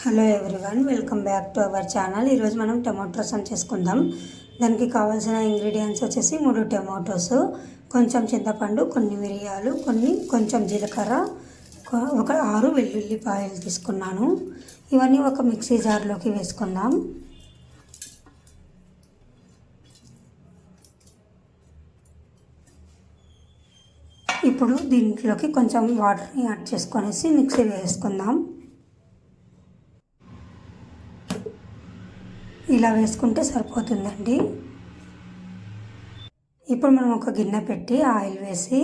Hello everyone, welcome back to our channel. ఈరోజు మనం tomato రసం చేసుకుందాం. దానికి కావాల్సిన ఇంగ్రీడియంట్స్ వచ్చేసి 3 టమాటోస్, కొంచెం చింతపండు, కొన్ని మిరియాలు, కొంచెం జీలకర్ర, ఒక 6 వెల్లుల్లిపాయలు తీసుకున్నాను. ఇవన్నీ ఒక మిక్సీ జార్లోకి వేసుకుందాం. ఇప్పుడు దీంట్లోకి కొంచెం వాటర్ని యాడ్ చేసుకొనేసి మిక్సీ వేసుకుందాం. ఇలా వేసుకుంటే సరిపోతుందండి. ఇప్పుడు మనం ఒక గిన్నె పెట్టి ఆయిల్ వేసి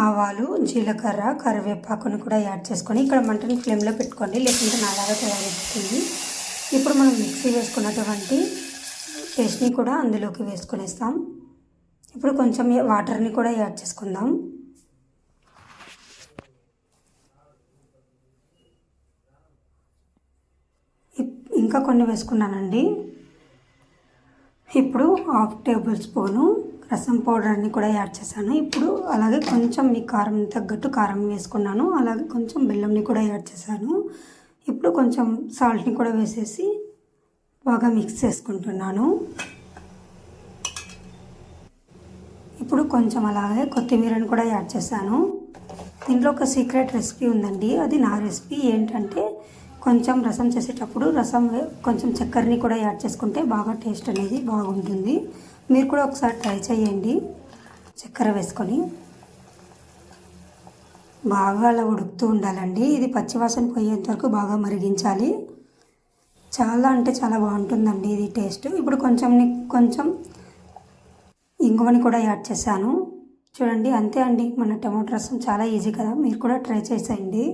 ఆవాలు, జీలకర్ర, కరివేపాకును కూడా యాడ్ చేసుకొని ఇక్కడ మంటని ఫ్లేమ్లో పెట్టుకోండి, లేకుంటే నాలాగా తయారవుతుంది. ఇప్పుడు మనం మిక్సీ వేసుకున్నటువంటి పేస్ట్ని కూడా అందులోకి వేసుకునేస్తాం. ఇప్పుడు కొంచెం వాటర్ని కూడా యాడ్ చేసుకుందాం. ఇంకా కొన్ని వేసుకున్నానండి. ఇప్పుడు 1/2 టేబుల్ స్పూను రసం పౌడర్ని కూడా యాడ్ చేశాను. ఇప్పుడు అలాగే కొంచెం మీ కారం తగ్గట్టు కారం వేసుకున్నాను. అలాగే కొంచెం బెల్లంని కూడా యాడ్ చేశాను. ఇప్పుడు కొంచెం సాల్ట్ని కూడా వేసేసి బాగా మిక్స్ చేసుకుంటున్నాను. ఇప్పుడు కొంచెం అలాగే కొత్తిమీరని కూడా యాడ్ చేశాను. దీంట్లో ఒక సీక్రెట్ రెసిపీ ఉందండి, అది నా రెసిపీ. ఏంటంటే కొంచెం రసం చేసేటప్పుడు కొంచెం చక్కెరని కూడా యాడ్ చేసుకుంటే బాగా టేస్ట్ అనేది బాగుంటుంది. మీరు కూడా ఒకసారి ట్రై చేయండి. చక్కెర వేసుకొని బాగా అలా ఉడుకుతూ ఉండాలండి. ఇది పచ్చివాసన పోయేంత వరకు బాగా మరిగించాలి. చాలా అంటే చాలా బాగుంటుందండి ఇది టేస్ట్. ఇప్పుడు కొంచెం ఇంగువని కూడా యాడ్ చేశాను. చూడండి, అంతే అండి, మన టమాటో రసం చాలా ఈజీ కదా. మీరు కూడా ట్రై చేసేయండి.